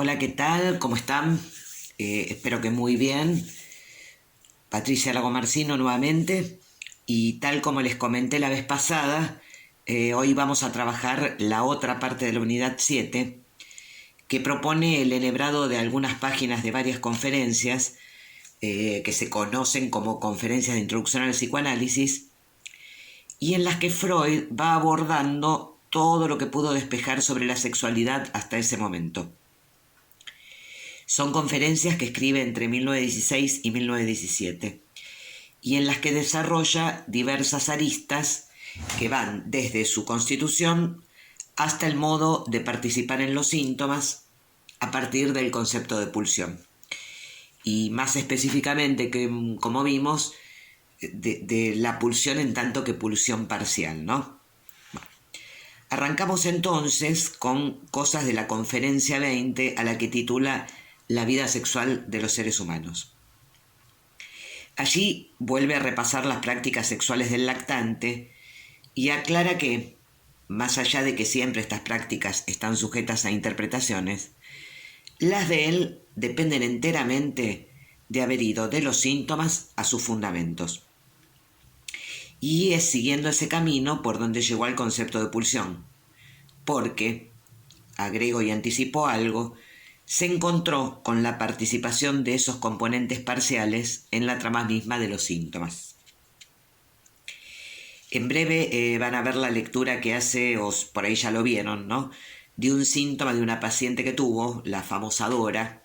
Hola, ¿qué tal? ¿Cómo están? Espero que muy bien. Patricia Lagomarsino nuevamente. Y tal como les comenté la vez pasada, hoy vamos a trabajar la otra parte de la unidad 7, que propone el enhebrado de algunas páginas de varias conferencias que se conocen como conferencias de introducción al psicoanálisis, y en las que Freud va abordando todo lo que pudo despejar sobre la sexualidad hasta ese momento. Son conferencias que escribe entre 1916 y 1917 y en las que desarrolla diversas aristas que van desde su constitución hasta el modo de participar en los síntomas a partir del concepto de pulsión. Y más específicamente, como vimos, de la pulsión en tanto que pulsión parcial, ¿no? Arrancamos entonces con cosas de la conferencia 20 a la que titula La vida sexual de los seres humanos. Allí vuelve a repasar las prácticas sexuales del lactante y aclara que, más allá de que siempre estas prácticas están sujetas a interpretaciones, las de él dependen enteramente de haber ido de los síntomas a sus fundamentos. Y es siguiendo ese camino por donde llegó al concepto de pulsión, porque, agrego y anticipo algo, se encontró con la participación de esos componentes parciales en la trama misma de los síntomas. En breve van a ver la lectura que hace, o por ahí ya lo vieron, ¿no?, de un síntoma de una paciente que tuvo, la famosa Dora,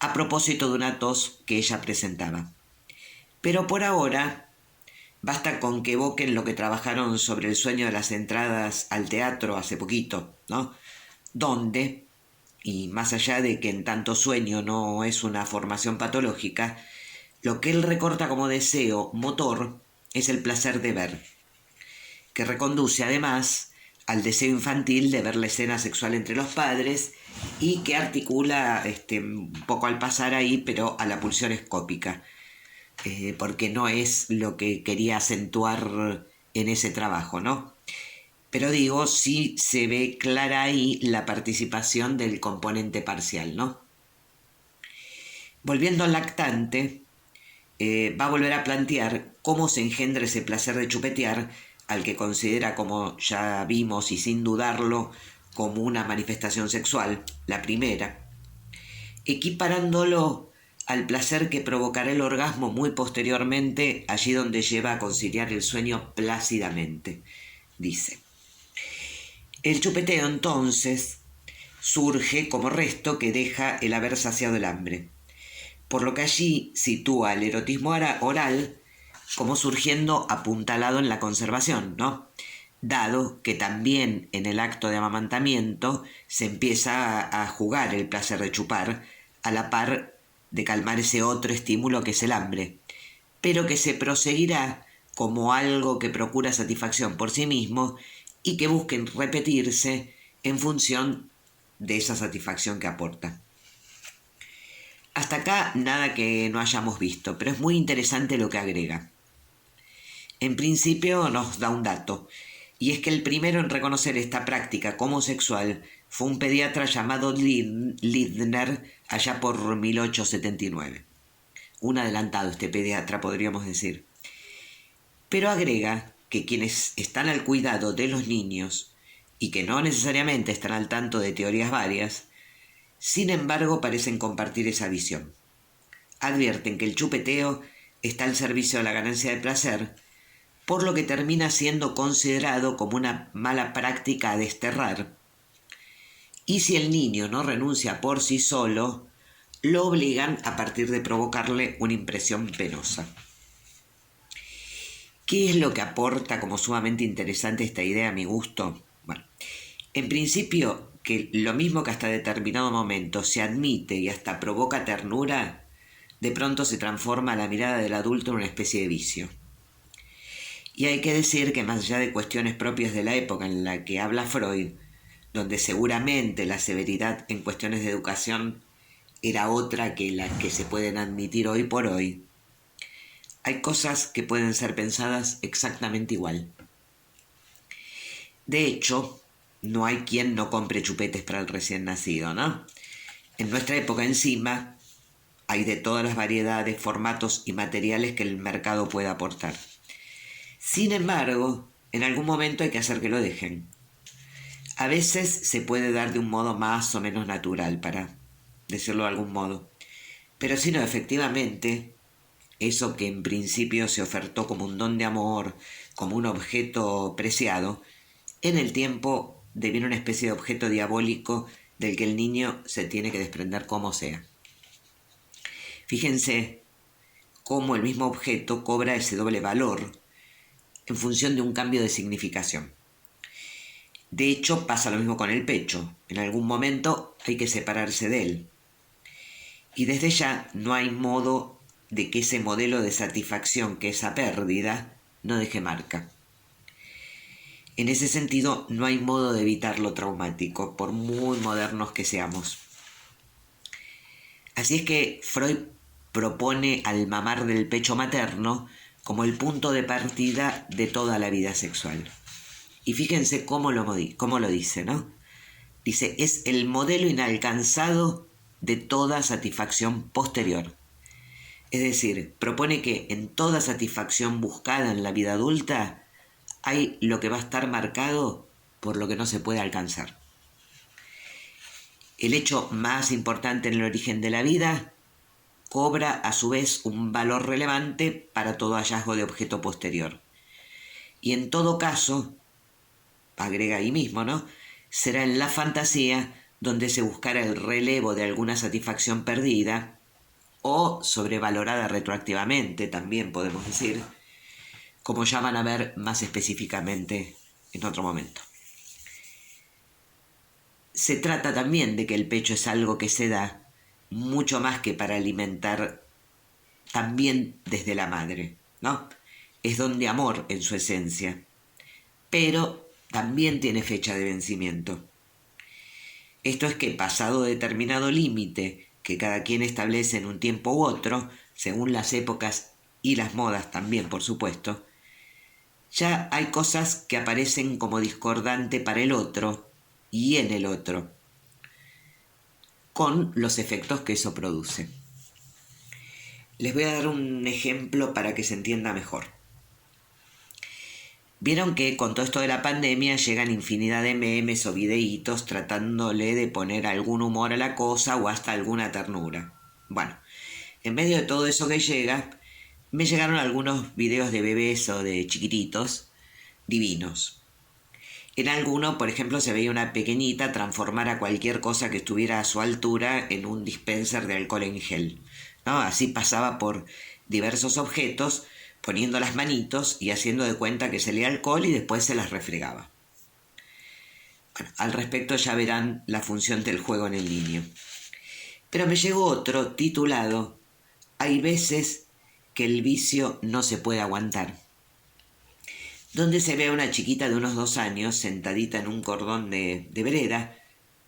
a propósito de una tos que ella presentaba. Pero por ahora basta con que evoquen lo que trabajaron sobre el sueño de las entradas al teatro hace poquito, ¿no?, donde, y más allá de que en tanto sueño no es una formación patológica, lo que él recorta como deseo motor es el placer de ver, que reconduce además al deseo infantil de ver la escena sexual entre los padres y que articula un poco al pasar ahí, pero a la pulsión escópica, porque no es lo que quería acentuar en ese trabajo, ¿no? Pero digo, sí se ve clara ahí la participación del componente parcial, ¿no? Volviendo al lactante, va a volver a plantear cómo se engendra ese placer de chupetear, al que considera, como ya vimos y sin dudarlo, como una manifestación sexual, la primera, equiparándolo al placer que provocará el orgasmo muy posteriormente, allí donde lleva a conciliar el sueño plácidamente, dice. El chupeteo entonces surge como resto que deja el haber saciado el hambre, por lo que allí sitúa el erotismo oral como surgiendo apuntalado en la conservación, ¿no? Dado que también en el acto de amamantamiento se empieza a jugar el placer de chupar, a la par de calmar ese otro estímulo que es el hambre, pero que se proseguirá como algo que procura satisfacción por sí mismo y que busquen repetirse en función de esa satisfacción que aporta. Hasta acá nada que no hayamos visto, pero es muy interesante lo que agrega. En principio nos da un dato, y es que el primero en reconocer esta práctica como sexual fue un pediatra llamado Lidner allá por 1879. Un adelantado este pediatra, podríamos decir. Pero agrega que quienes están al cuidado de los niños y que no necesariamente están al tanto de teorías varias, sin embargo parecen compartir esa visión. Advierten que el chupeteo está al servicio de la ganancia de placer, por lo que termina siendo considerado como una mala práctica a desterrar. Y si el niño no renuncia por sí solo, lo obligan a partir de provocarle una impresión penosa. ¿Qué es lo que aporta como sumamente interesante esta idea a mi gusto? Bueno, en principio, que lo mismo que hasta determinado momento se admite y hasta provoca ternura, de pronto se transforma la mirada del adulto en una especie de vicio. Y hay que decir que más allá de cuestiones propias de la época en la que habla Freud, donde seguramente la severidad en cuestiones de educación era otra que la que se pueden admitir hoy por hoy, hay cosas que pueden ser pensadas exactamente igual. De hecho, no hay quien no compre chupetes para el recién nacido, ¿no? En nuestra época encima hay de todas las variedades, formatos y materiales que el mercado pueda aportar. Sin embargo, en algún momento hay que hacer que lo dejen. A veces se puede dar de un modo más o menos natural, para decirlo de algún modo. Pero si no, efectivamente, eso que en principio se ofertó como un don de amor, como un objeto preciado, en el tiempo deviene una especie de objeto diabólico del que el niño se tiene que desprender como sea. Fíjense cómo el mismo objeto cobra ese doble valor en función de un cambio de significación. De hecho, pasa lo mismo con el pecho. En algún momento hay que separarse de él. Y desde ya no hay modo de que ese modelo de satisfacción, que esa pérdida, no deje marca. En ese sentido, no hay modo de evitar lo traumático, por muy modernos que seamos. Así es que Freud propone al mamar del pecho materno como el punto de partida de toda la vida sexual. Y fíjense cómo lo dice, ¿no? Dice, es el modelo inalcanzado de toda satisfacción posterior. Es decir, propone que en toda satisfacción buscada en la vida adulta hay lo que va a estar marcado por lo que no se puede alcanzar. El hecho más importante en el origen de la vida cobra a su vez un valor relevante para todo hallazgo de objeto posterior. Y en todo caso, agrega ahí mismo, ¿no? Será en la fantasía donde se buscará el relevo de alguna satisfacción perdida o sobrevalorada retroactivamente, también podemos decir, como ya van a ver más específicamente en otro momento. Se trata también de que el pecho es algo que se da mucho más que para alimentar, también desde la madre, ¿no? Es don de amor en su esencia, pero también tiene fecha de vencimiento. Esto es que pasado determinado límite que cada quien establece en un tiempo u otro, según las épocas y las modas también, por supuesto, ya hay cosas que aparecen como discordante para el otro y en el otro, con los efectos que eso produce. Les voy a dar un ejemplo para que se entienda mejor. Vieron que con todo esto de la pandemia llegan infinidad de memes o videitos tratándole de poner algún humor a la cosa o hasta alguna ternura. Bueno, en medio de todo eso que llega, me llegaron algunos videos de bebés o de chiquititos divinos. En alguno, por ejemplo, se veía una pequeñita transformar a cualquier cosa que estuviera a su altura en un dispenser de alcohol en gel, ¿no? Así pasaba por diversos objetos, poniendo las manitos y haciendo de cuenta que se leía alcohol y después se las refregaba. Bueno, al respecto ya verán la función del juego en el niño. Pero me llegó otro titulado Hay veces que el vicio no se puede aguantar, donde se ve a una chiquita de unos 2 años sentadita en un cordón de vereda,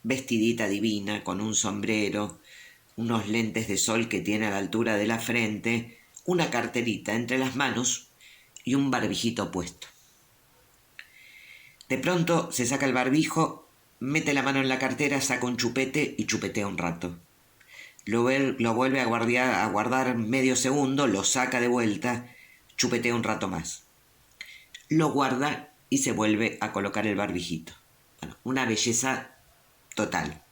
vestidita divina, con un sombrero, unos lentes de sol que tiene a la altura de la frente, una carterita entre las manos y un barbijito puesto. De pronto se saca el barbijo, mete la mano en la cartera, saca un chupete y chupetea un rato. Lo vuelve a guardar medio segundo, lo saca de vuelta, chupetea un rato más. Lo guarda y se vuelve a colocar el barbijito. Bueno, una belleza total.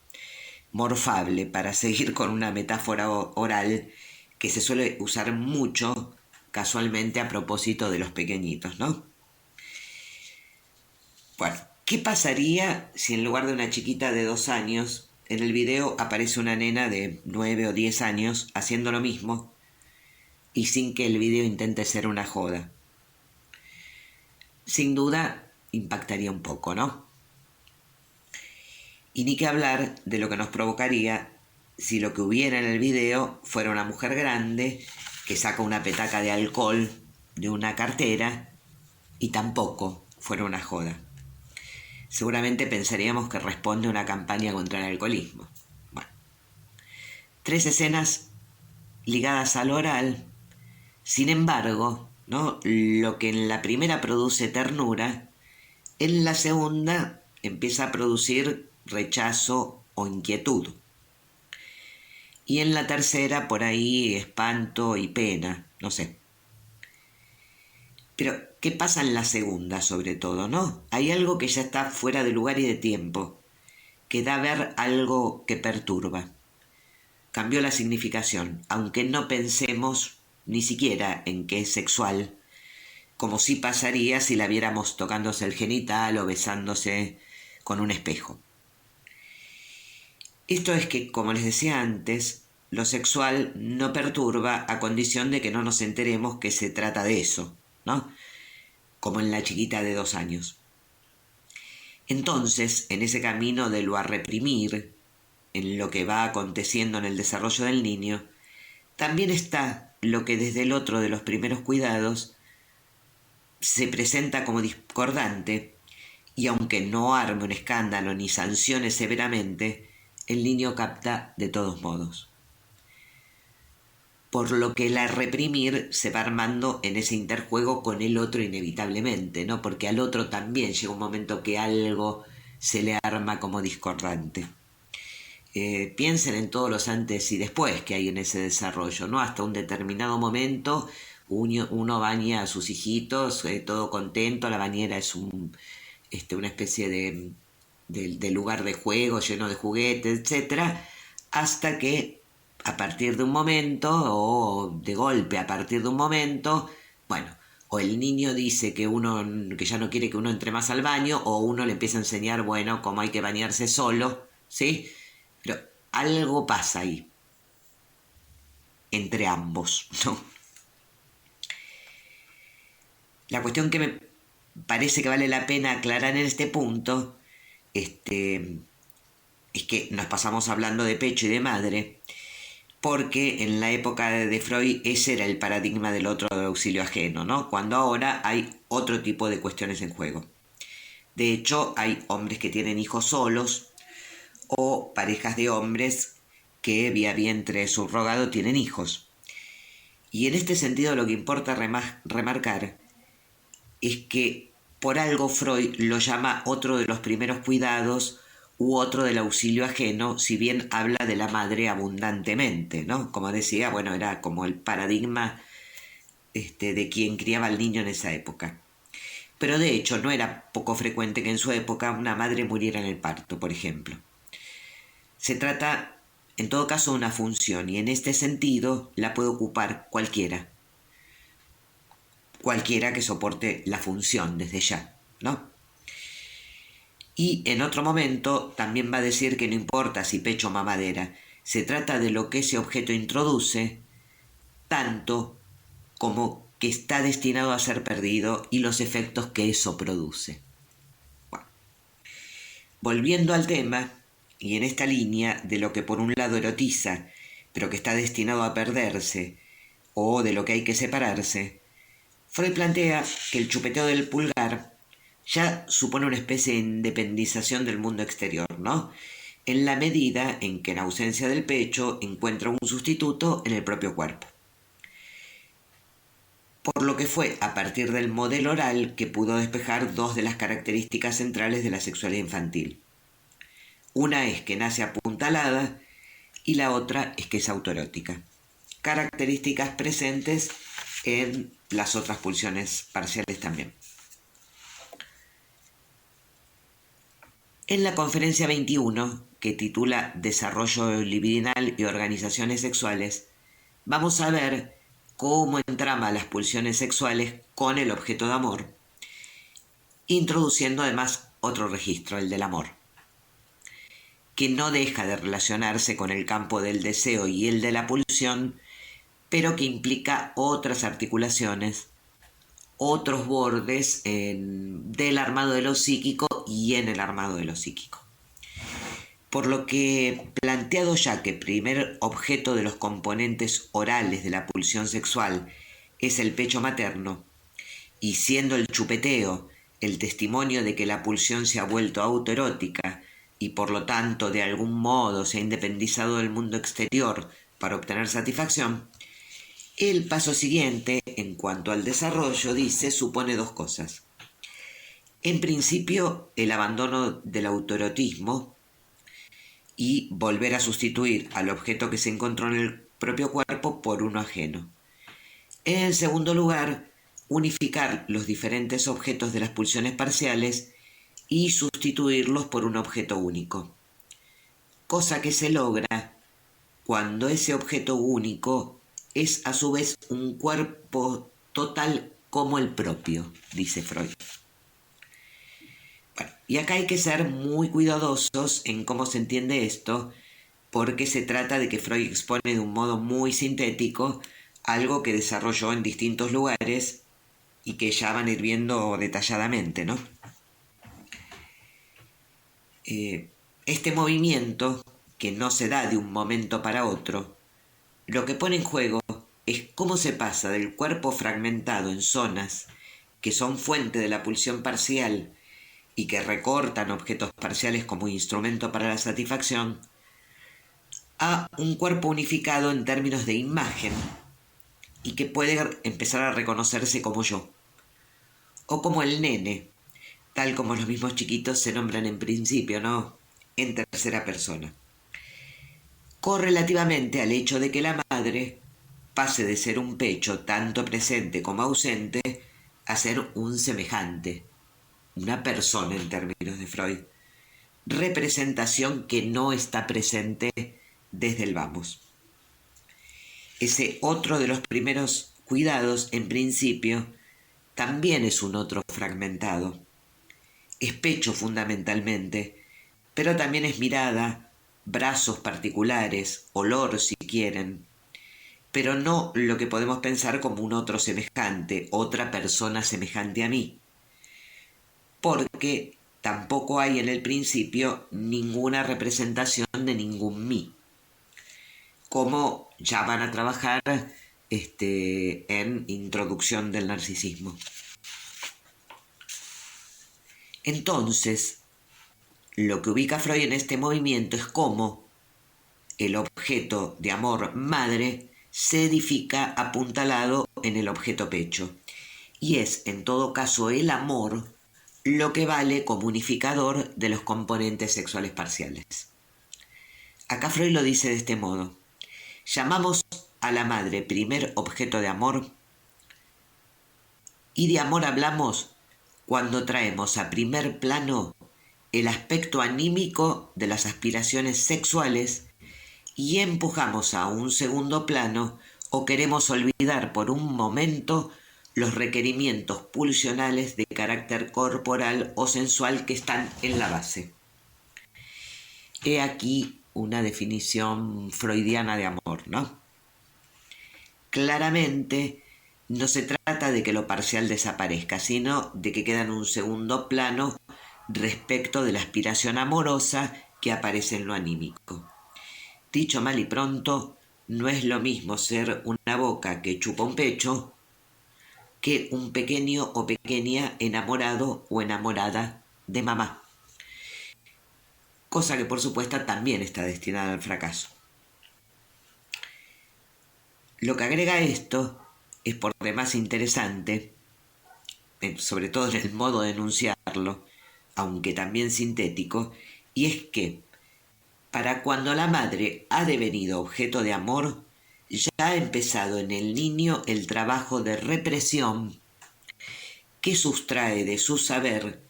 Morfable, para seguir con una metáfora oral que se suele usar mucho casualmente a propósito de los pequeñitos, ¿no? Bueno, ¿qué pasaría si en lugar de una chiquita de 2 años, en el video aparece una nena de 9 o 10 años haciendo lo mismo y sin que el video intente ser una joda? Sin duda impactaría un poco, ¿no? Y ni que hablar de lo que nos provocaría si lo que hubiera en el video fuera una mujer grande que saca una petaca de alcohol de una cartera y tampoco fuera una joda. Seguramente pensaríamos que responde a una campaña contra el alcoholismo. Bueno, 3 escenas ligadas al oral. Sin embargo, ¿no? Lo que en la primera produce ternura, en la segunda empieza a producir rechazo o inquietud. y en la tercera por ahí espanto y pena, no sé. Pero, ¿qué pasa en la segunda sobre todo, no? Hay algo que ya está fuera de lugar y de tiempo, que da a ver algo que perturba. Cambió la significación, aunque no pensemos ni siquiera en que es sexual, como sí pasaría si la viéramos tocándose el genital o besándose con un espejo. Esto es que, como les decía antes, lo sexual no perturba a condición de que no nos enteremos que se trata de eso, ¿no? Como en la chiquita de 2 años. Entonces, en ese camino de lo a reprimir, en lo que va aconteciendo en el desarrollo del niño, también está lo que desde el otro de los primeros cuidados se presenta como discordante y aunque no arme un escándalo ni sancione severamente, el niño capta de todos modos. Por lo que la reprimir se va armando en ese interjuego con el otro inevitablemente, ¿no? Porque al otro también llega un momento que algo se le arma como discordante. Piensen en todos los antes y después que hay en ese desarrollo, ¿no? Hasta un determinado momento uno baña a sus hijitos, todo contento, la bañera es una especie de lugar de juego lleno de juguetes, etcétera, hasta que a partir de un momento, o de golpe a partir de un momento, bueno, o el niño dice que ya no quiere que uno entre más al baño, o uno le empieza a enseñar, bueno, cómo hay que bañarse solo, ¿sí? Pero algo pasa ahí, entre ambos, ¿no? La cuestión que me parece que vale la pena aclarar en este punto, es que nos pasamos hablando de pecho y de madre, porque en la época de Freud ese era el paradigma del otro de auxilio ajeno, ¿no? Cuando ahora hay otro tipo de cuestiones en juego. De hecho, hay hombres que tienen hijos solos o parejas de hombres que vía vientre subrogado tienen hijos. Y en este sentido lo que importa remarcar es que por algo Freud lo llama otro de los primeros cuidados u otro del auxilio ajeno, si bien habla de la madre abundantemente, ¿no? Como decía, bueno, era como el paradigma de quien criaba al niño en esa época. Pero de hecho no era poco frecuente que en su época una madre muriera en el parto, por ejemplo. Se trata, en todo caso, de una función y en este sentido la puede ocupar cualquiera que soporte la función desde ya, ¿no? Y en otro momento también va a decir que no importa si pecho o mamadera, se trata de lo que ese objeto introduce, tanto como que está destinado a ser perdido y los efectos que eso produce. Bueno, volviendo al tema, y en esta línea de lo que por un lado erotiza, pero que está destinado a perderse, o de lo que hay que separarse, Freud plantea que el chupeteo del pulgar ya supone una especie de independización del mundo exterior, ¿no? En la medida en que en ausencia del pecho encuentra un sustituto en el propio cuerpo. Por lo que fue a partir del modelo oral que pudo despejar dos de las características centrales de la sexualidad infantil. Una es que nace apuntalada y la otra es que es autoerótica. Características presentes en las otras pulsiones parciales también. En la conferencia 21, que titula Desarrollo libidinal y organizaciones sexuales, vamos a ver cómo entrama las pulsiones sexuales con el objeto de amor, introduciendo además otro registro, el del amor, que no deja de relacionarse con el campo del deseo y el de la pulsión, pero que implica otras articulaciones, otros bordes del armado de lo psíquico y en el armado de lo psíquico. Por lo que, planteado ya que el primer objeto de los componentes orales de la pulsión sexual es el pecho materno, y siendo el chupeteo el testimonio de que la pulsión se ha vuelto autoerótica y por lo tanto de algún modo se ha independizado del mundo exterior para obtener satisfacción, el paso siguiente, en cuanto al desarrollo, dice, supone dos cosas. En principio, el abandono del autoerotismo y volver a sustituir al objeto que se encontró en el propio cuerpo por uno ajeno. En segundo lugar, unificar los diferentes objetos de las pulsiones parciales y sustituirlos por un objeto único, cosa que se logra cuando ese objeto único es a su vez un cuerpo total como el propio, dice Freud. Bueno, y acá hay que ser muy cuidadosos en cómo se entiende esto, porque se trata de que Freud expone de un modo muy sintético algo que desarrolló en distintos lugares y que ya van a ir viendo detalladamente, ¿no? Este movimiento, que no se da de un momento para otro, lo que pone en juego es cómo se pasa del cuerpo fragmentado en zonas que son fuente de la pulsión parcial y que recortan objetos parciales como instrumento para la satisfacción, a un cuerpo unificado en términos de imagen y que puede empezar a reconocerse como yo, o como el nene, tal como los mismos chiquitos se nombran en principio, ¿no? En tercera persona. Correlativamente al hecho de que la madre pase de ser un pecho tanto presente como ausente a ser un semejante, una persona en términos de Freud, representación que no está presente desde el vamos. Ese otro de los primeros cuidados, en principio, también es un otro fragmentado. Es pecho fundamentalmente, pero también es mirada, brazos particulares, olor si quieren, pero no lo que podemos pensar como un otro semejante, otra persona semejante a mí, porque tampoco hay en el principio ninguna representación de ningún mí, como ya van a trabajar en Introducción del Narcisismo. Entonces, lo que ubica Freud en este movimiento es cómo el objeto de amor madre se edifica apuntalado en el objeto pecho, y es en todo caso el amor lo que vale como unificador de los componentes sexuales parciales. Acá Freud lo dice de este modo: llamamos a la madre primer objeto de amor, y de amor hablamos cuando traemos a primer plano el aspecto anímico de las aspiraciones sexuales y empujamos a un segundo plano o queremos olvidar por un momento los requerimientos pulsionales de carácter corporal o sensual que están en la base. He aquí una definición freudiana de amor, ¿no? Claramente no se trata de que lo parcial desaparezca, sino de que queda en un segundo plano respecto de la aspiración amorosa que aparece en lo anímico. Dicho mal y pronto, no es lo mismo ser una boca que chupa un pecho que un pequeño o pequeña enamorado o enamorada de mamá, cosa que por supuesto también está destinada al fracaso. Lo que agrega esto es por demás interesante, sobre todo en el modo de enunciarlo, aunque también sintético, y es que para cuando la madre ha devenido objeto de amor, ya ha empezado en el niño el trabajo de represión que sustrae de su saber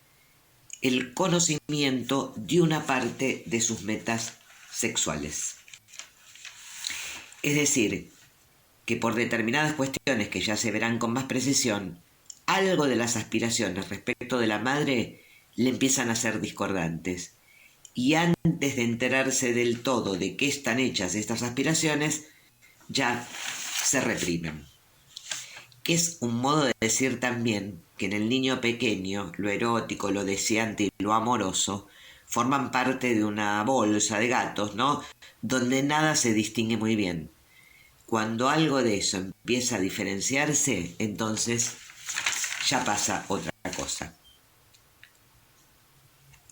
el conocimiento de una parte de sus metas sexuales. Es decir, que por determinadas cuestiones que ya se verán con más precisión, algo de las aspiraciones respecto de la madre le empiezan a ser discordantes. Y antes de enterarse del todo de qué están hechas estas aspiraciones, ya se reprimen. Que es un modo de decir también que en el niño pequeño lo erótico, lo deseante y lo amoroso forman parte de una bolsa de gatos, ¿no? Donde nada se distingue muy bien. Cuando algo de eso empieza a diferenciarse, entonces ya pasa otra cosa.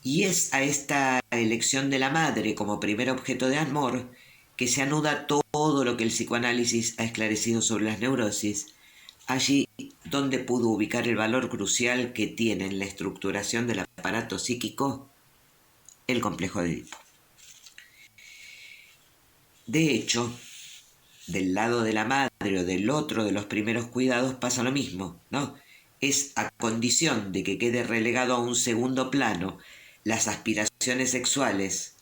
Y es a esta elección de la madre como primer objeto de amor que se anuda todo lo que el psicoanálisis ha esclarecido sobre las neurosis, allí donde pudo ubicar el valor crucial que tiene en la estructuración del aparato psíquico el complejo de Edipo. De hecho, del lado de la madre o del otro de los primeros cuidados pasa lo mismo, ¿no? Es a condición de que quede relegado a un segundo plano las aspiraciones sexuales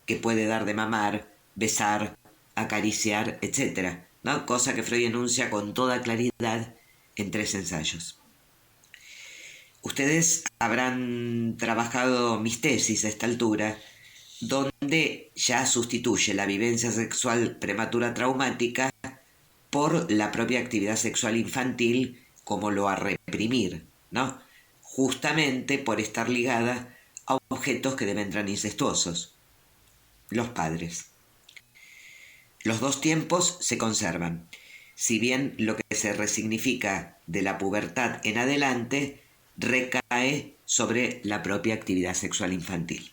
que puede dar de mamar, besar, acariciar, etc., ¿no? Cosa que Freud enuncia con toda claridad en 3 ensayos. Ustedes habrán trabajado mis tesis a esta altura, donde ya sustituye la vivencia sexual prematura traumática por la propia actividad sexual infantil como lo a reprimir, ¿no? Justamente por estar ligada a objetos que devendrán incestuosos, los padres. Los dos tiempos se conservan, si bien lo que se resignifica de la pubertad en adelante recae sobre la propia actividad sexual infantil.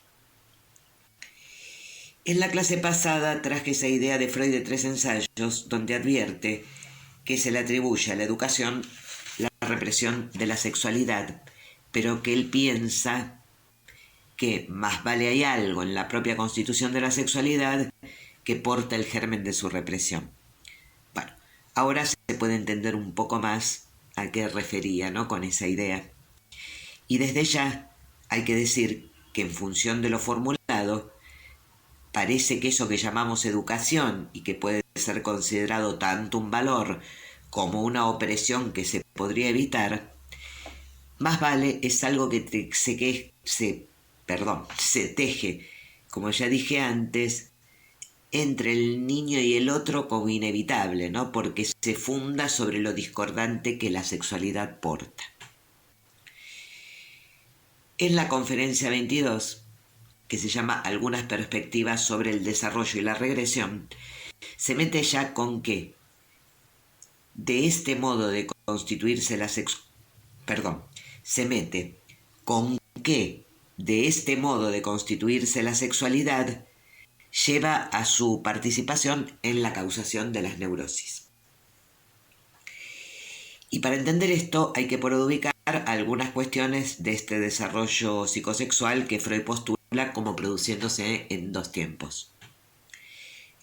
En la clase pasada traje esa idea de Freud de 3 ensayos, donde advierte que se le atribuye a la educación la represión de la sexualidad, pero que él piensa que más vale hay algo en la propia constitución de la sexualidad que porta el germen de su represión. Bueno, ahora se puede entender un poco más a qué refería, ¿no?, con esa idea. Y desde ya hay que decir que en función de lo formulado, parece que eso que llamamos educación y que puede ser considerado tanto un valor como una opresión que se podría evitar, más vale es algo que se teje, como ya dije antes, entre el niño y el otro como inevitable, ¿no? Porque se funda sobre lo discordante que la sexualidad porta. En la conferencia 22, que se llama Algunas perspectivas sobre el desarrollo y la regresión, se mete ya con que de este modo de constituirse la sexualidad lleva a su participación en la causación de las neurosis. Y para entender esto hay que poder ubicar algunas cuestiones de este desarrollo psicosexual que Freud postula como produciéndose en 2 tiempos.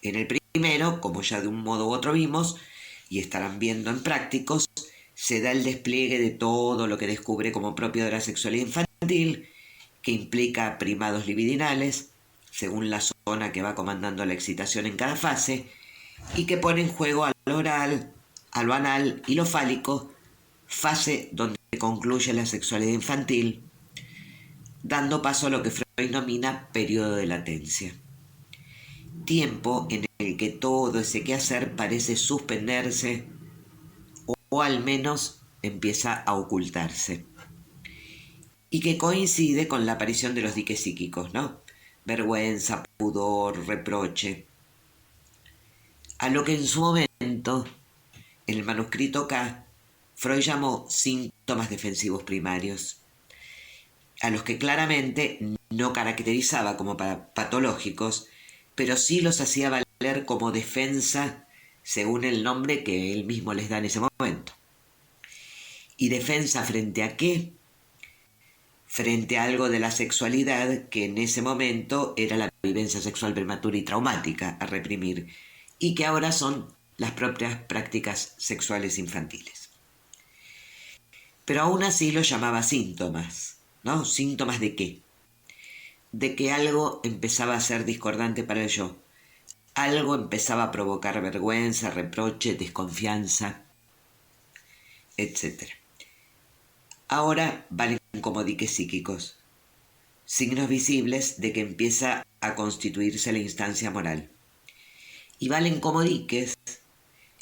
En el primero, como ya de un modo u otro vimos, y estarán viendo en prácticos, se da el despliegue de todo lo que descubre como propio de la sexualidad infantil, que implica primados libidinales, según la zona que va comandando la excitación en cada fase, y que pone en juego a lo oral, a lo anal y lo fálico, fase donde concluye la sexualidad infantil, dando paso a lo que Freud denomina periodo de latencia. Tiempo en el que todo ese quehacer parece suspenderse o al menos empieza a ocultarse. Y que coincide con la aparición de los diques psíquicos, ¿no? Vergüenza, pudor, reproche. A lo que en su momento, en el manuscrito K, Freud llamó síntomas defensivos primarios, a los que claramente no caracterizaba como patológicos, pero sí los hacía valer como defensa según el nombre que él mismo les da en ese momento. ¿Y defensa frente a qué? Frente a algo de la sexualidad que en ese momento era la vivencia sexual prematura y traumática a reprimir, y que ahora son las propias prácticas sexuales infantiles. Pero aún así los llamaba síntomas, ¿no? ¿Síntomas de qué? De que algo empezaba a ser discordante para el yo. Algo empezaba a provocar vergüenza, reproche, desconfianza, etc. Ahora valen como diques psíquicos, signos visibles de que empieza a constituirse la instancia moral. Y valen como diques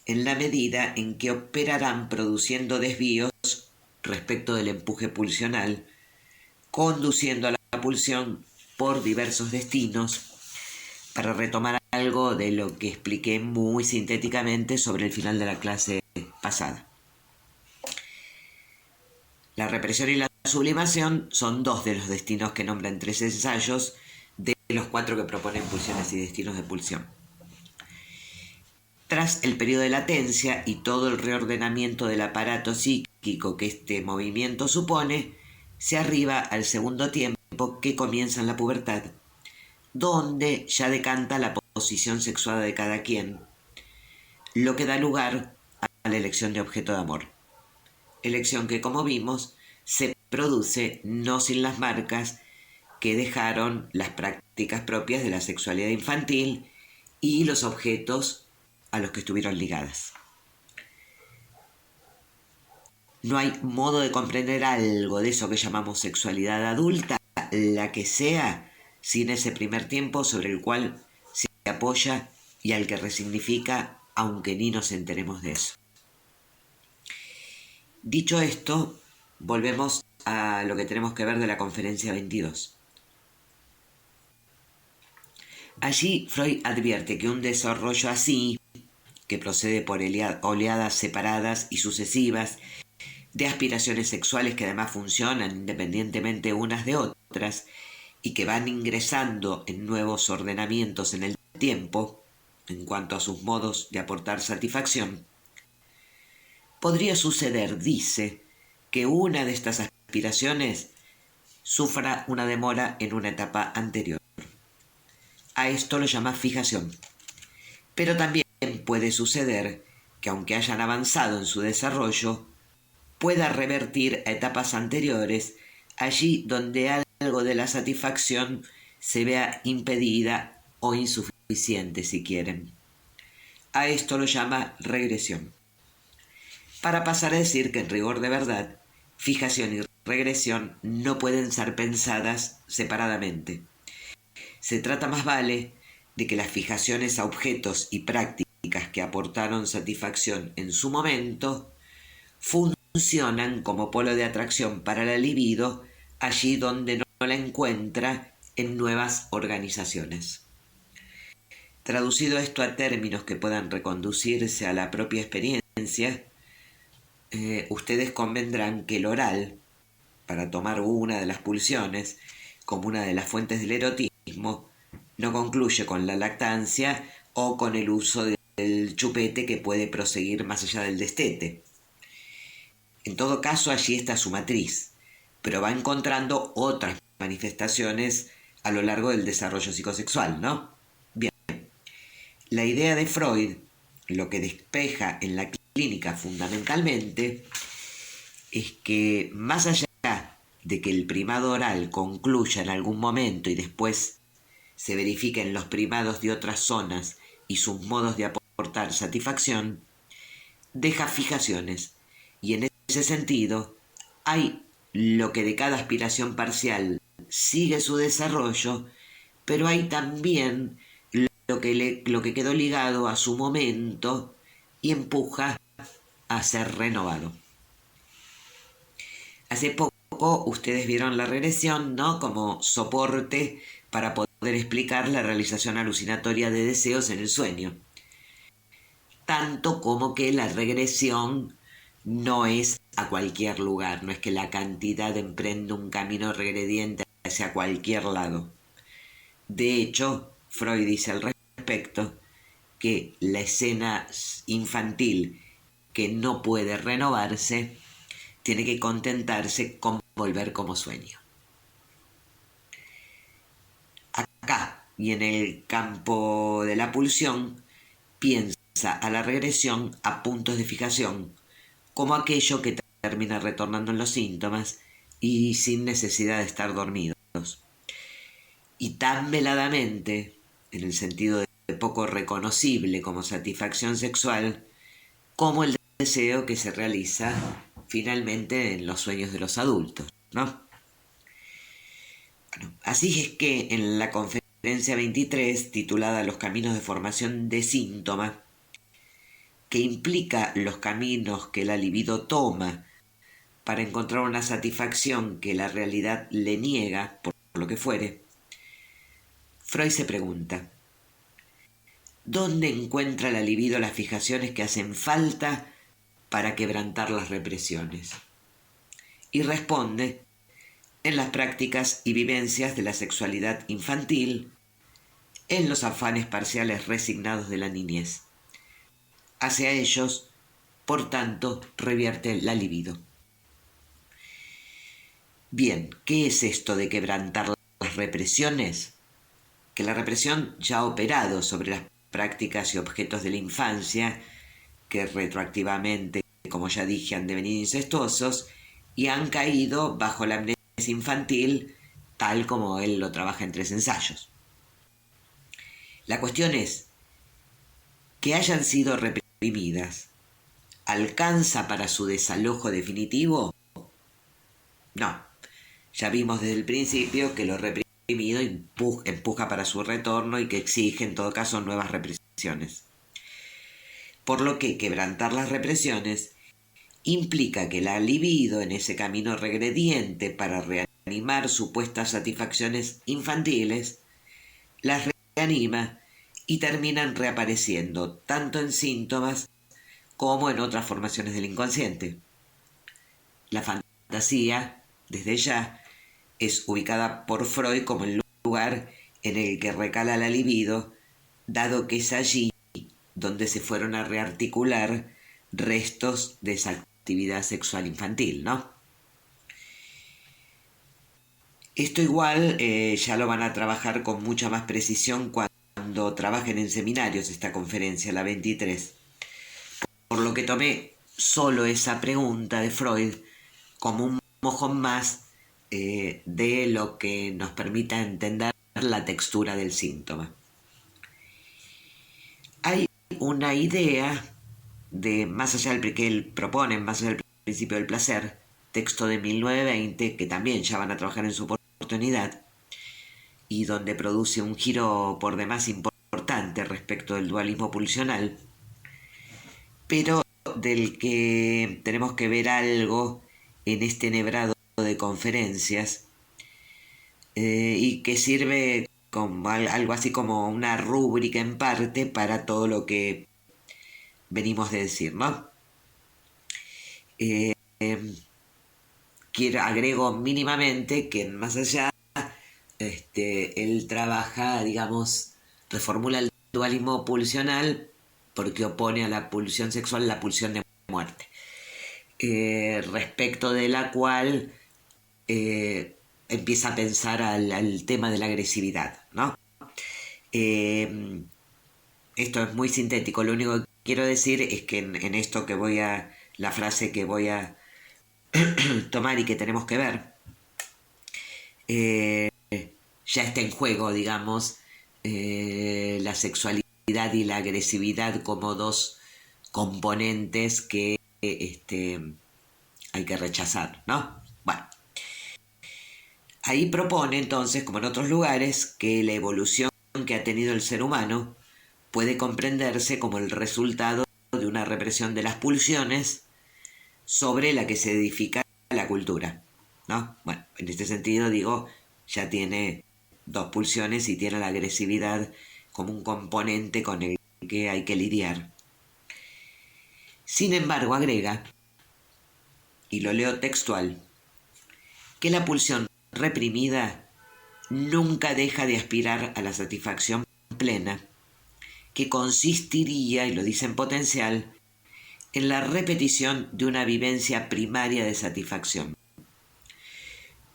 en la medida en que operarán produciendo desvíos respecto del empuje pulsional, conduciendo a la pulsión por diversos destinos, para retomar algo de lo que expliqué muy sintéticamente sobre el final de la clase pasada. La represión y la sublimación son 2 de los destinos que nombran 3 ensayos de los 4 que proponen pulsiones y destinos de pulsión. Tras el periodo de latencia y todo el reordenamiento del aparato psíquico que este movimiento supone, se arriba al segundo tiempo que comienza en la pubertad, donde ya decanta la disposición sexuada de cada quien, lo que da lugar a la elección de objeto de amor. Elección que, como vimos, se produce no sin las marcas que dejaron las prácticas propias de la sexualidad infantil y los objetos a los que estuvieron ligadas. No hay modo de comprender algo de eso que llamamos sexualidad adulta, la que sea, sin ese primer tiempo sobre el cual se apoya y al que resignifica, aunque ni nos enteremos de eso. Dicho esto, volvemos a lo que tenemos que ver de la conferencia 22. Allí Freud advierte que un desarrollo así, que procede por oleadas separadas y sucesivas, de aspiraciones sexuales que además funcionan independientemente unas de otras y que van ingresando en nuevos ordenamientos en el tiempo, en cuanto a sus modos de aportar satisfacción, podría suceder, dice, que una de estas aspiraciones sufra una demora en una etapa anterior. A esto lo llama fijación. Pero también puede suceder que aunque hayan avanzado en su desarrollo, pueda revertir a etapas anteriores, allí donde algo de la satisfacción se vea impedida o insuficiente, si quieren. A esto lo llama regresión. Para pasar a decir que en rigor de verdad, fijación y regresión no pueden ser pensadas separadamente. Se trata más vale de que las fijaciones a objetos y prácticas que aportaron satisfacción en su momento funcionan como polo de atracción para la libido allí donde no la encuentra en nuevas organizaciones. Traducido esto a términos que puedan reconducirse a la propia experiencia, ustedes convendrán que el oral, para tomar una de las pulsiones como una de las fuentes del erotismo, no concluye con la lactancia o con el uso del chupete que puede proseguir más allá del destete. En todo caso, allí está su matriz, pero va encontrando otras manifestaciones a lo largo del desarrollo psicosexual, ¿no? Bien, la idea de Freud, lo que despeja en la clínica fundamentalmente, es que más allá de que el primado oral concluya en algún momento y después se verifiquen los primados de otras zonas y sus modos de aportar satisfacción, deja fijaciones, y en ese sentido hay lo que de cada aspiración parcial sigue su desarrollo, pero hay también lo que quedó ligado a su momento y empuja a ser renovado. Hace poco ustedes vieron la regresión, ¿no?, como soporte para poder explicar la realización alucinatoria de deseos en el sueño. Tanto como que la regresión no es a cualquier lugar, no es que la cantidad emprende un camino regrediente hacia cualquier lado. De hecho, Freud dice al respecto que la escena infantil que no puede renovarse tiene que contentarse con volver como sueño. Acá y en el campo de la pulsión, piensa a la regresión a puntos de fijación, como aquello que termina retornando en los síntomas y sin necesidad de estar dormidos. Y tan veladamente, en el sentido de poco reconocible como satisfacción sexual, como el deseo que se realiza finalmente en los sueños de los adultos, ¿no? Bueno, así es que en la conferencia 23, titulada Los caminos de formación de síntoma, que implica los caminos que la libido toma para encontrar una satisfacción que la realidad le niega, por lo que fuere, Freud se pregunta, ¿dónde encuentra la libido las fijaciones que hacen falta para quebrantar las represiones? Y responde, en las prácticas y vivencias de la sexualidad infantil, en los afanes parciales resignados de la niñez. Hacia ellos, por tanto, revierte la libido. Bien, ¿qué es esto de quebrantar las represiones? que la represión ya ha operado sobre las prácticas y objetos de la infancia, que retroactivamente, como ya dije, han devenido incestuosos y han caído bajo la amnesia infantil, tal como él lo trabaja en 3 ensayos. La cuestión es, que hayan sido reprimidas, ¿alcanza para su desalojo definitivo? No. Ya vimos desde el principio que lo reprimido empuja para su retorno y que exige en todo caso nuevas represiones. Por lo que quebrantar las represiones implica que la libido en ese camino regrediente para reanimar supuestas satisfacciones infantiles, las reanima y terminan reapareciendo tanto en síntomas como en otras formaciones del inconsciente. La fantasía, desde ya, es ubicada por Freud como el lugar en el que recala la libido, dado que es allí donde se fueron a rearticular restos de esa actividad sexual infantil, ¿no? Esto igual ya lo van a trabajar con mucha más precisión cuando trabajen en seminarios esta conferencia, la 23. Por lo que tomé solo esa pregunta de Freud como un mojón más de lo que nos permita entender la textura del síntoma. Hay una idea de más allá del que él propone, más allá del principio del placer, texto de 1920, que también ya van a trabajar en su oportunidad, y donde produce un giro por demás importante respecto del dualismo pulsional, pero del que tenemos que ver algo en este enhebrado de conferencias y que sirve como algo así como una rúbrica en parte para todo lo que venimos de decir, ¿no? Agrego mínimamente que más allá él trabaja, digamos, reformula el dualismo pulsional porque opone a la pulsión sexual la pulsión de muerte, respecto de la cual empieza a pensar al tema de la agresividad, ¿no? Esto es muy sintético, lo único que quiero decir es que en esto que la frase que voy a tomar y que tenemos que ver, ya está en juego, digamos, la sexualidad y la agresividad como dos componentes que hay que rechazar, ¿no? Bueno, ahí propone entonces, como en otros lugares, que la evolución que ha tenido el ser humano puede comprenderse como el resultado de una represión de las pulsiones sobre la que se edifica la cultura, ¿no? Bueno, en este sentido digo, ya tiene 2 pulsiones y tiene la agresividad como un componente con el que hay que lidiar. Sin embargo, agrega, y lo leo textual, que la pulsión reprimida nunca deja de aspirar a la satisfacción plena, que consistiría, y lo dice en potencial, en la repetición de una vivencia primaria de satisfacción.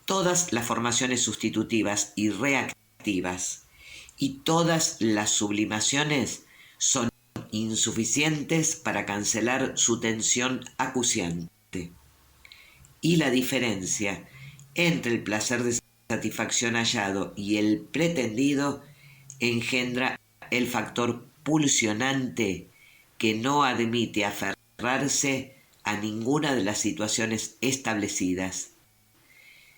Todas las formaciones sustitutivas y reactivas y todas las sublimaciones son insuficientes para cancelar su tensión acuciante. Y la diferencia entre el placer de satisfacción hallado y el pretendido engendra el factor pulsionante que no admite aferrarse a ninguna de las situaciones establecidas,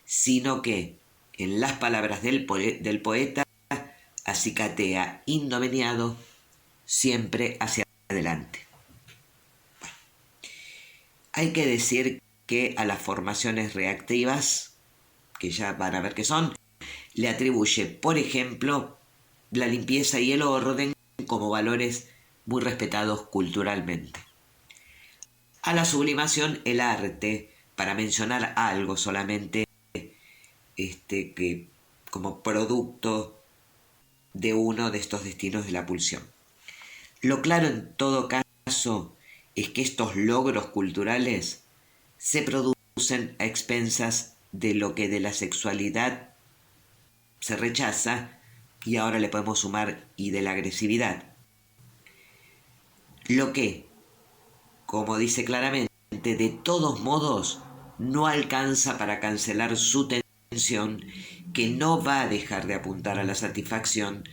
sino que, en las palabras del poeta, acicatea indomeñado siempre hacia adelante. Hay que decir que a las formaciones reactivas, que ya van a ver qué son, le atribuye, por ejemplo, la limpieza y el orden como valores muy respetados culturalmente. A la sublimación, el arte, para mencionar algo solamente que como producto de uno de estos destinos de la pulsión. Lo claro en todo caso es que estos logros culturales se producen a expensas de lo que de la sexualidad se rechaza y ahora le podemos sumar y de la agresividad. Lo que, como dice claramente, de todos modos no alcanza para cancelar su tensión, que no va a dejar de apuntar a la satisfacción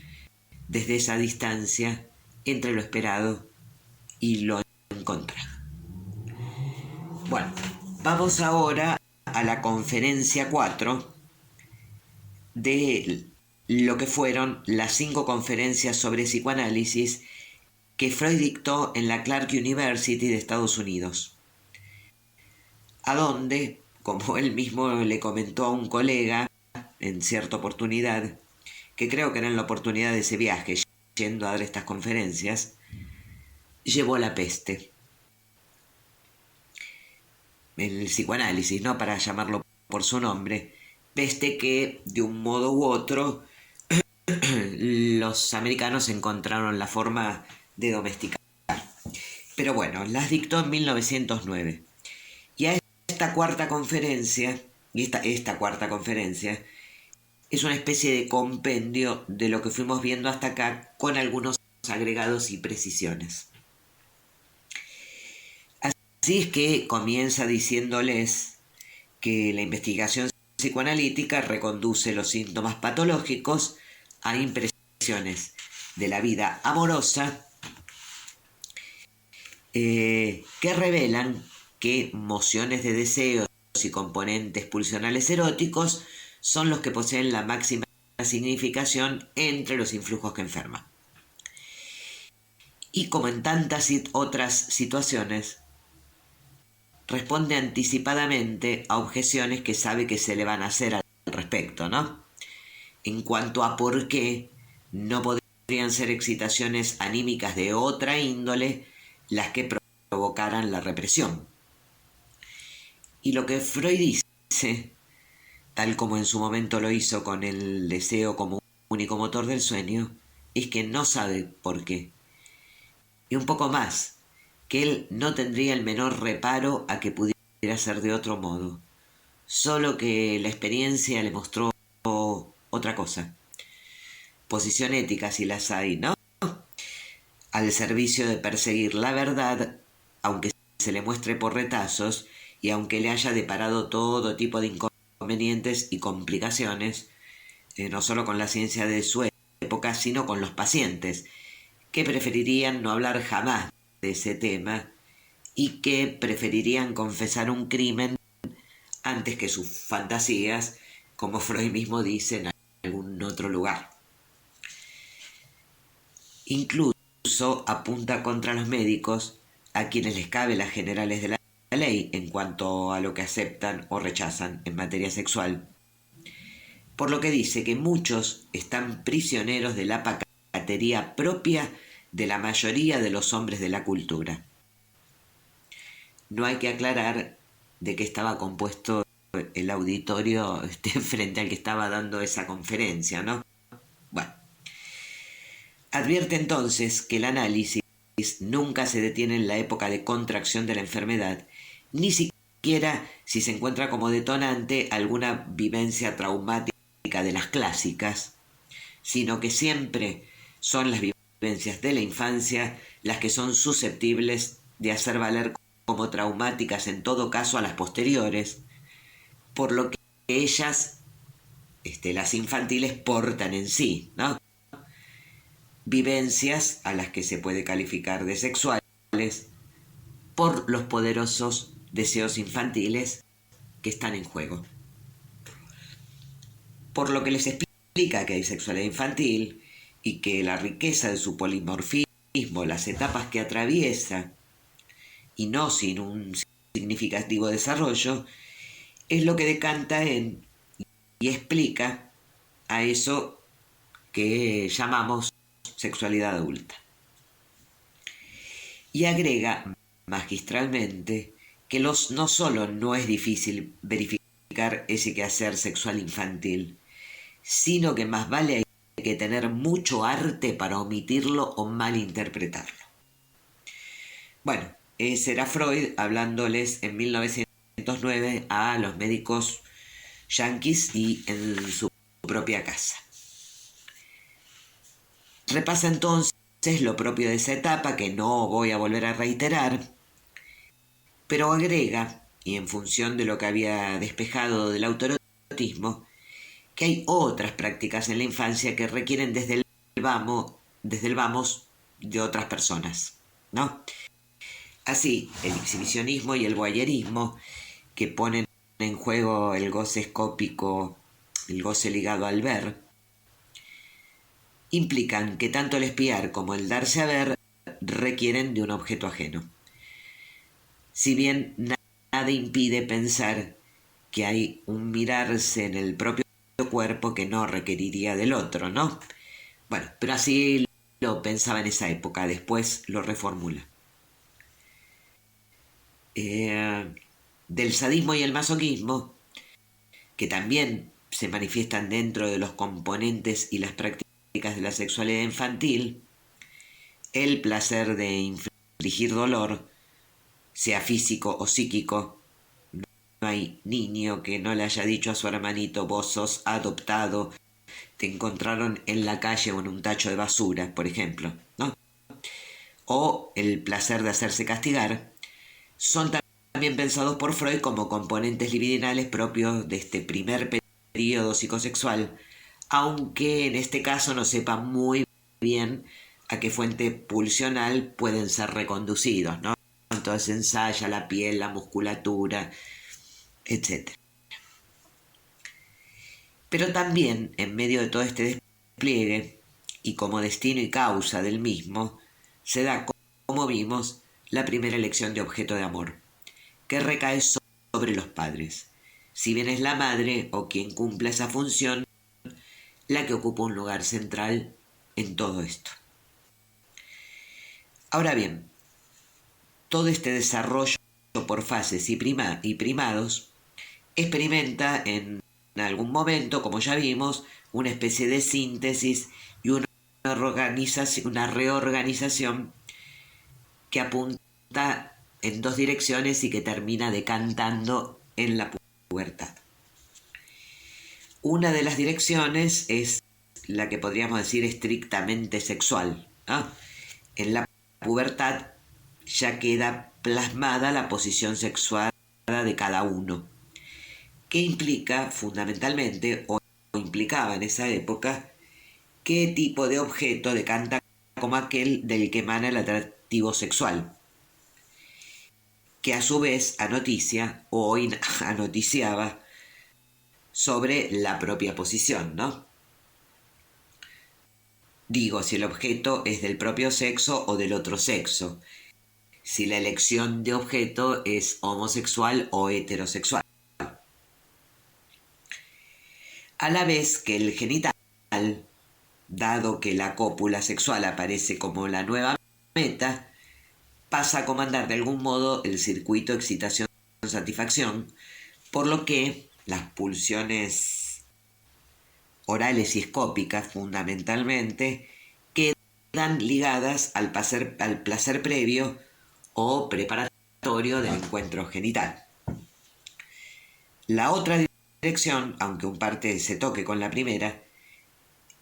desde esa distancia entre lo esperado y lo encontrado. Bueno, vamos ahora a la conferencia 4 de lo que fueron las 5 conferencias sobre psicoanálisis que Freud dictó en la Clark University de Estados Unidos, a donde, como él mismo le comentó a un colega en cierta oportunidad, que creo que era en la oportunidad de ese viaje, yendo a dar estas conferencias, llevó la peste. El psicoanálisis, ¿no? Para llamarlo por su nombre, peste que de un modo u otro los americanos encontraron la forma de domesticar. Pero bueno, las dictó en 1909. Y a esta cuarta conferencia, y esta cuarta conferencia, es una especie de compendio de lo que fuimos viendo hasta acá, con algunos agregados y precisiones. Así es que comienza diciéndoles que la investigación psicoanalítica reconduce los síntomas patológicos a impresiones de la vida amorosa que revelan que mociones de deseos y componentes pulsionales eróticos son los que poseen la máxima significación entre los influjos que enferman. Y como en tantas otras situaciones, responde anticipadamente a objeciones que sabe que se le van a hacer al respecto, ¿no? En cuanto a por qué no podrían ser excitaciones anímicas de otra índole las que provocaran la represión. Y lo que Freud dice, tal como en su momento lo hizo con el deseo como único motor del sueño, es que no sabe por qué. Y un poco más, que él no tendría el menor reparo a que pudiera ser de otro modo, solo que la experiencia le mostró otra cosa. Posición ética si las hay, ¿no? Al servicio de perseguir la verdad, aunque se le muestre por retazos y aunque le haya deparado todo tipo de inconvenientes y complicaciones, no solo con la ciencia de su época, sino con los pacientes, que preferirían no hablar jamás de ese tema y que preferirían confesar un crimen antes que sus fantasías, como Freud mismo dice en algún otro lugar. Incluso apunta contra los médicos, a quienes les cabe las generales de la ley en cuanto a lo que aceptan o rechazan en materia sexual, por lo que dice que muchos están prisioneros de la pacatería propia de la mayoría de los hombres de la cultura. No hay que aclarar de qué estaba compuesto el auditorio frente al que estaba dando esa conferencia, ¿no? Bueno, advierte entonces que el análisis nunca se detiene en la época de contracción de la enfermedad, ni siquiera si se encuentra como detonante alguna vivencia traumática de las clásicas, sino que siempre son las vivencias de la infancia las que son susceptibles de hacer valer como traumáticas en todo caso a las posteriores, por lo que ellas, las infantiles, portan en sí, ¿no? Vivencias a las que se puede calificar de sexuales por los poderosos deseos infantiles que están en juego. Por lo que les explica que hay sexualidad infantil y que la riqueza de su polimorfismo, las etapas que atraviesa, y no sin un significativo desarrollo, es lo que decanta en y explica a eso que llamamos sexualidad adulta. Y agrega magistralmente que no solo no es difícil verificar ese quehacer sexual infantil, sino que más vale hay que tener mucho arte para omitirlo o malinterpretarlo. Bueno, ese era Freud hablándoles en 1909 a los médicos yanquis y en su propia casa. Repasa entonces lo propio de esa etapa, que no voy a volver a reiterar, pero agrega, y en función de lo que había despejado del autoerotismo, que hay otras prácticas en la infancia que requieren desde el vamos de otras personas, ¿no? Así, el exhibicionismo y el voyerismo, que ponen en juego el goce escópico, el goce ligado al ver, implican que tanto el espiar como el darse a ver requieren de un objeto ajeno. Si bien nada impide pensar que hay un mirarse en el propio cuerpo que no requeriría del otro, ¿no? Bueno, pero así lo pensaba en esa época, después lo reformula. Del sadismo y el masoquismo, que también se manifiestan dentro de los componentes y las prácticas de la sexualidad infantil, el placer de infligir dolor, sea físico o psíquico. No hay niño que no le haya dicho a su hermanito: vos sos adoptado, te encontraron en la calle o en un tacho de basura, por ejemplo, ¿no? O el placer de hacerse castigar, son también pensados por Freud como componentes libidinales propios de este primer periodo psicosexual, aunque en este caso no sepa muy bien a qué fuente pulsional pueden ser reconducidos, ¿no? Entonces ensaya la piel, la musculatura, etc. Pero también, en medio de todo este despliegue, y como destino y causa del mismo, se da, como vimos, la primera elección de objeto de amor, que recae sobre los padres, si bien es la madre o quien cumpla esa función la que ocupa un lugar central en todo esto. Ahora bien, todo este desarrollo por fases y primados experimenta en algún momento, como ya vimos, una especie de síntesis y una reorganización que apunta en dos direcciones y que termina decantando en la pubertad. Una de las direcciones es la que podríamos decir estrictamente sexual, ¿no? En la pubertad ya queda plasmada la posición sexual de cada uno, que implica fundamentalmente, o implicaba en esa época, qué tipo de objeto decanta como aquel del que emana el atractivo sexual, que a su vez anoticia o anoticiaba sobre la propia posición, ¿no? Digo, si el objeto es del propio sexo o del otro sexo, si la elección de objeto es homosexual o heterosexual. A la vez que el genital, dado que la cópula sexual aparece como la nueva meta, pasa a comandar de algún modo el circuito excitación-satisfacción, por lo que las pulsiones orales y escópicas fundamentalmente quedan ligadas al placer previo o preparatorio del encuentro genital. La otra dirección, aunque un parte se toque con la primera,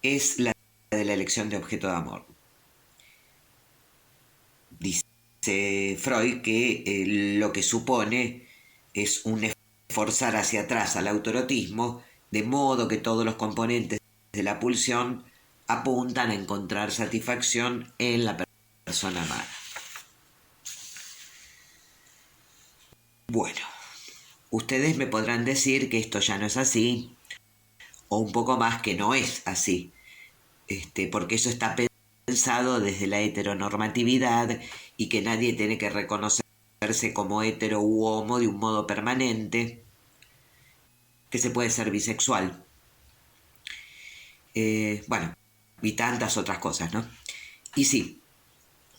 es la de la elección de objeto de amor. Dice Freud que lo que supone es un esforzar hacia atrás al autoerotismo, de modo que todos los componentes de la pulsión apuntan a encontrar satisfacción en la persona amada. Bueno, ustedes me podrán decir que esto ya no es así, o un poco más que no es así, porque eso está pensado desde la heteronormatividad y que nadie tiene que reconocerse como hetero u homo de un modo permanente, que se puede ser bisexual. Bueno, y tantas otras cosas, ¿no? Y sí,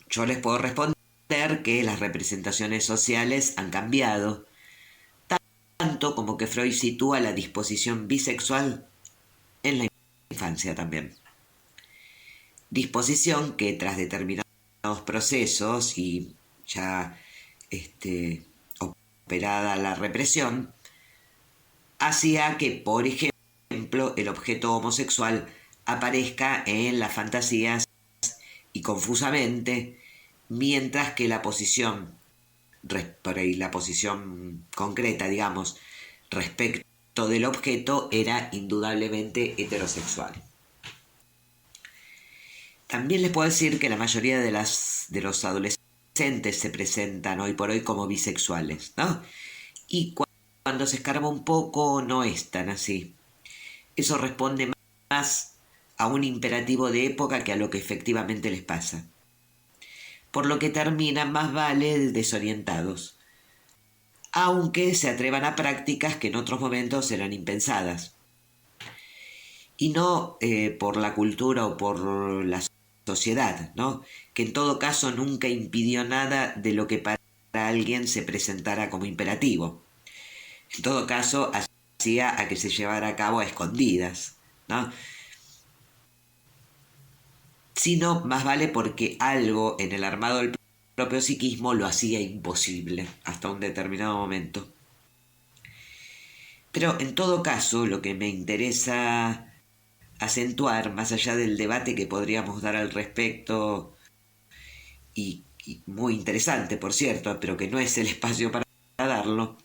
yo les puedo responder que las representaciones sociales han cambiado, tanto como que Freud sitúa la disposición bisexual en la infancia también. Disposición que tras determinados procesos y ya operada la represión, hacía que, por ejemplo, el objeto homosexual aparezca en las fantasías y confusamente, mientras que la posición, por ahí la posición concreta, digamos, respecto del objeto era indudablemente heterosexual. También les puedo decir que la mayoría de los adolescentes se presentan hoy por hoy como bisexuales, ¿no? Y cuando se escarba un poco no es tan así. Eso responde más a un imperativo de época que a lo que efectivamente les pasa. Por lo que terminan más vale desorientados, aunque se atrevan a prácticas que en otros momentos eran impensadas. Y no por la cultura o por la sociedad, ¿no? Que en todo caso nunca impidió nada de lo que para alguien se presentara como imperativo. En todo caso, hacía a que se llevara a cabo a escondidas, ¿no? Sino más vale porque algo en el armado del propio psiquismo lo hacía imposible hasta un determinado momento. Pero en todo caso, lo que me interesa acentuar, más allá del debate que podríamos dar al respecto, y muy interesante, por cierto, pero que no es el espacio para darlo,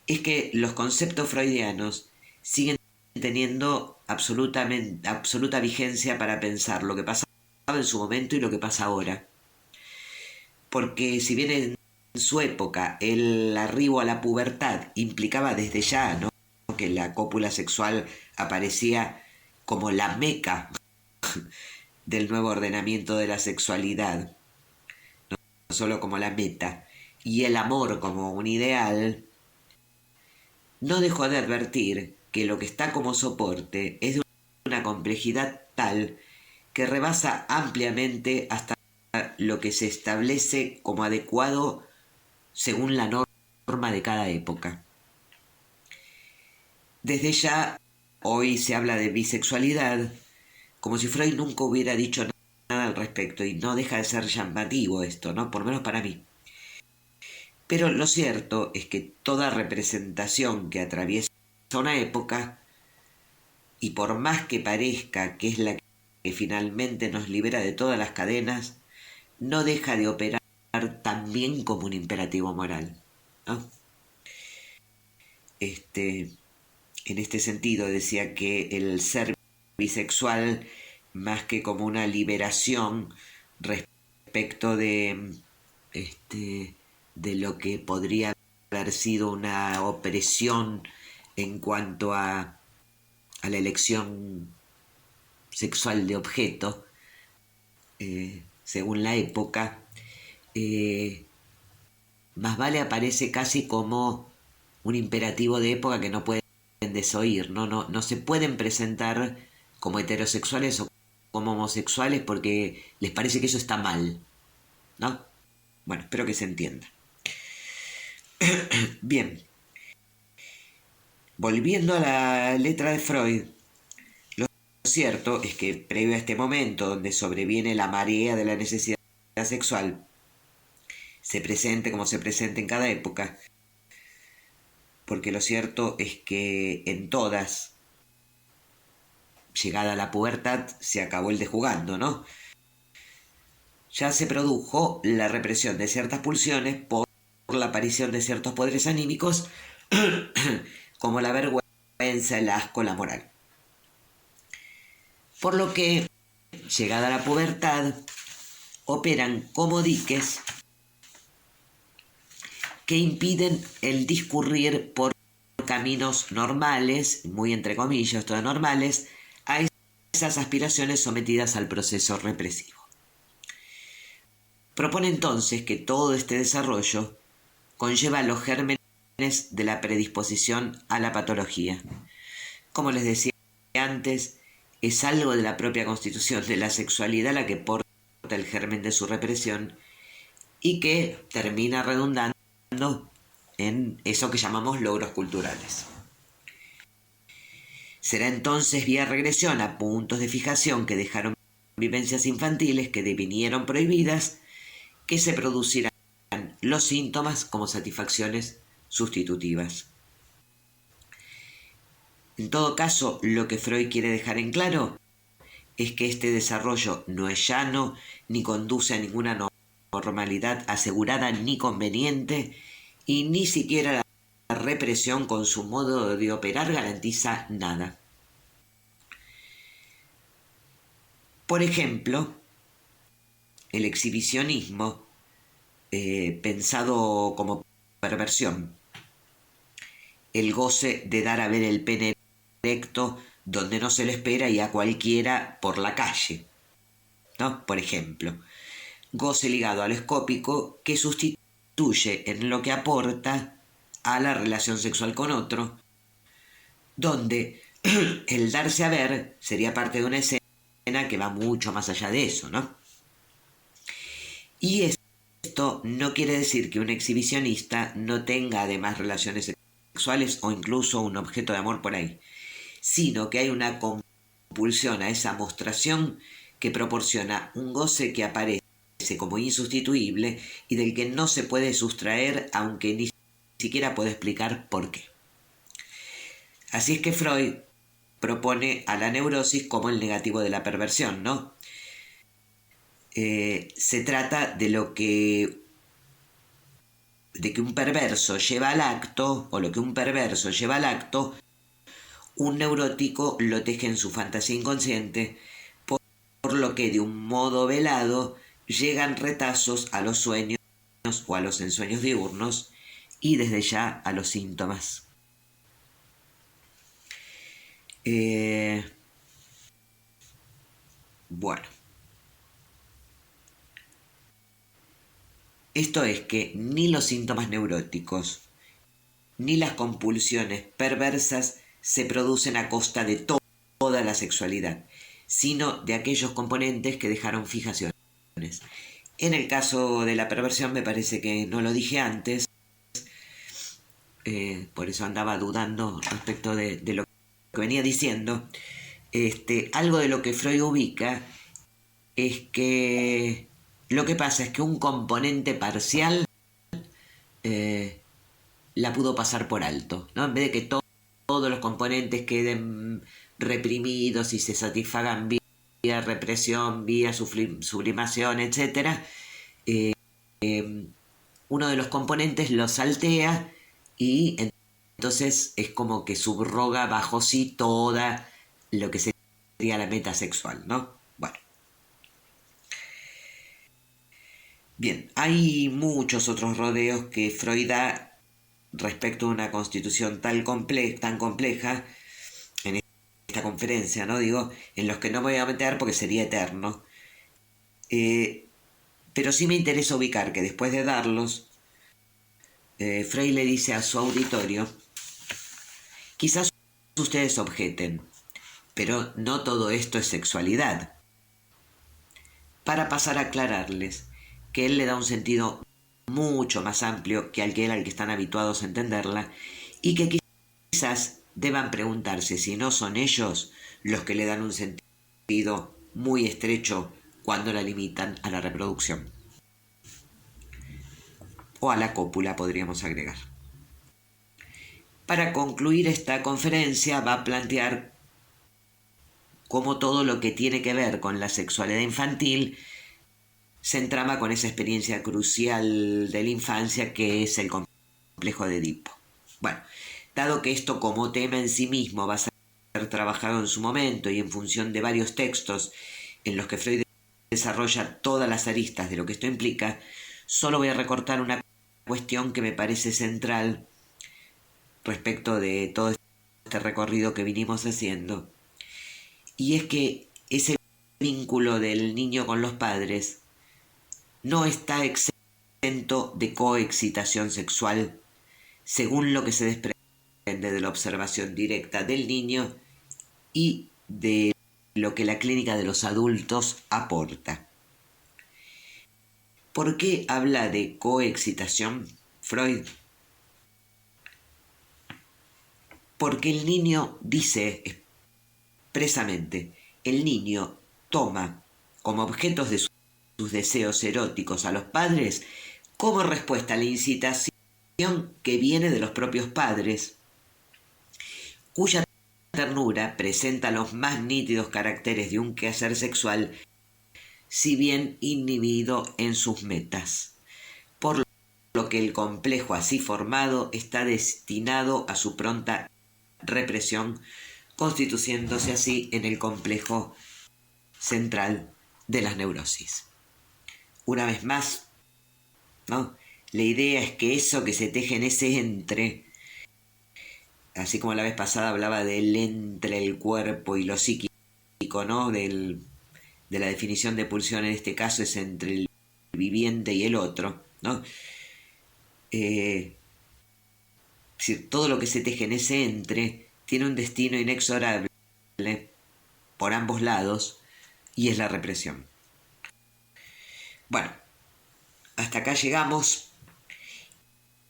es que los conceptos freudianos siguen teniendo absoluta vigencia para pensar lo que pasaba en su momento y lo que pasa ahora. Porque si bien en su época el arribo a la pubertad implicaba desde ya, ¿no?, que la cópula sexual aparecía como la meca del nuevo ordenamiento de la sexualidad, no solo como la meta, y el amor como un ideal, no dejó de advertir que lo que está como soporte es de una complejidad tal que rebasa ampliamente hasta lo que se establece como adecuado según la norma de cada época. Desde ya, hoy se habla de bisexualidad como si Freud nunca hubiera dicho nada al respecto, y no deja de ser llamativo esto, ¿no? Por lo menos para mí. Pero lo cierto es que toda representación que atraviesa una época, y por más que parezca que es la que finalmente nos libera de todas las cadenas, no deja de operar también como un imperativo moral, ¿no? En este sentido decía que el ser bisexual, más que como una liberación respecto de lo que podría haber sido una opresión en cuanto a la elección sexual de objeto, según la época, más vale aparece casi como un imperativo de época que no pueden desoír, no se pueden presentar como heterosexuales o como homosexuales porque les parece que eso está mal, ¿no? Bueno, espero que se entienda. Bien, volviendo a la letra de Freud, lo cierto es que previo a este momento donde sobreviene la marea de la necesidad sexual, se presente como se presente en cada época, porque lo cierto es que en todas, llegada a la pubertad, se acabó el de jugando, ¿no? Ya se produjo la represión de ciertas pulsiones por la aparición de ciertos poderes anímicos como la vergüenza, el asco, la moral. Por lo que, llegada a la pubertad, operan como diques que impiden el discurrir por caminos normales, muy entre comillas, todas normales, a esas aspiraciones sometidas al proceso represivo. Propone entonces que todo este desarrollo conlleva los gérmenes de la predisposición a la patología. Como les decía antes, es algo de la propia constitución de la sexualidad la que porta el germen de su represión y que termina redundando en eso que llamamos logros culturales. Será entonces vía regresión a puntos de fijación que dejaron vivencias infantiles que devinieron prohibidas que se producirán los síntomas como satisfacciones sustitutivas. En todo caso, lo que Freud quiere dejar en claro es que este desarrollo no es llano, ni conduce a ninguna normalidad asegurada ni conveniente, y ni siquiera la represión con su modo de operar garantiza nada. Por ejemplo, el exhibicionismo, pensado como perversión, el goce de dar a ver el pene erecto donde no se lo espera y a cualquiera por la calle, ¿no? Por ejemplo, goce ligado al escópico que sustituye en lo que aporta a la relación sexual con otro, donde el darse a ver sería parte de una escena que va mucho más allá de eso, ¿no? Y esto no quiere decir que un exhibicionista no tenga además relaciones sexuales o incluso un objeto de amor por ahí, sino que hay una compulsión a esa mostración que proporciona un goce que aparece como insustituible y del que no se puede sustraer, aunque ni siquiera puede explicar por qué. Así es que Freud propone a la neurosis como el negativo de la perversión, ¿no? Se trata de que un perverso lleva al acto, o lo que un perverso lleva al acto, un neurótico lo teje en su fantasía inconsciente, por lo que de un modo velado llegan retazos a los sueños o a los ensueños diurnos y desde ya a los síntomas. Bueno, esto es que ni los síntomas neuróticos ni las compulsiones perversas se producen a costa de toda la sexualidad, sino de aquellos componentes que dejaron fijaciones. En el caso de la perversión me parece que no lo dije antes, por eso andaba dudando respecto de lo que venía diciendo. Algo de lo que Freud ubica es que lo que pasa es que un componente parcial la pudo pasar por alto, ¿no? En vez de que todos los componentes queden reprimidos y se satisfagan vía represión, vía sublimación, etc., uno de los componentes lo saltea y entonces es como que subroga bajo sí toda lo que sería la meta sexual, ¿no? Bueno. Bien, hay muchos otros rodeos que Freud da respecto a una constitución tan compleja en esta conferencia, ¿no? Digo, en los que no me voy a meter porque sería eterno. Pero sí me interesa ubicar que después de darlos, Freud le dice a su auditorio, quizás ustedes objeten, pero no todo esto es sexualidad. Para pasar a aclararles que él le da un sentido mucho más amplio que aquel al que están habituados a entenderla, y que quizás deban preguntarse si no son ellos los que le dan un sentido muy estrecho cuando la limitan a la reproducción. O a la cópula, podríamos agregar. Para concluir esta conferencia va a plantear cómo todo lo que tiene que ver con la sexualidad infantil se entrama con esa experiencia crucial de la infancia que es el complejo de Edipo. Bueno, dado que esto como tema en sí mismo va a ser trabajado en su momento y en función de varios textos en los que Freud desarrolla todas las aristas de lo que esto implica, solo voy a recortar una cuestión que me parece central respecto de todo este recorrido que vinimos haciendo, y es que ese vínculo del niño con los padres no está exento de coexcitación sexual, según lo que se desprende de la observación directa del niño y de lo que la clínica de los adultos aporta. ¿Por qué habla de coexcitación Freud? Porque el niño dice expresamente, el niño toma como objetos de sus deseos eróticos a los padres como respuesta a la incitación que viene de los propios padres, cuya ternura figura presenta los más nítidos caracteres de un quehacer sexual, si bien inhibido en sus metas, por lo que el complejo así formado está destinado a su pronta represión, constituyéndose así en el complejo central de las neurosis. Una vez más, ¿no? La idea es que eso que se teje en ese entre, así como la vez pasada hablaba del entre el cuerpo y lo psíquico, ¿no? De la definición de pulsión en este caso es entre el viviente y el otro, ¿no? Todo lo que se teje en ese entre tiene un destino inexorable por ambos lados y es la represión. Bueno, hasta acá llegamos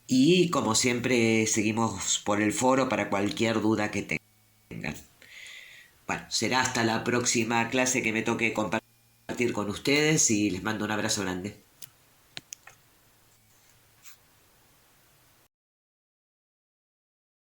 y como siempre seguimos por el foro para cualquier duda que tengan. Bueno, será hasta la próxima clase que me toque compartir con ustedes y les mando un abrazo grande.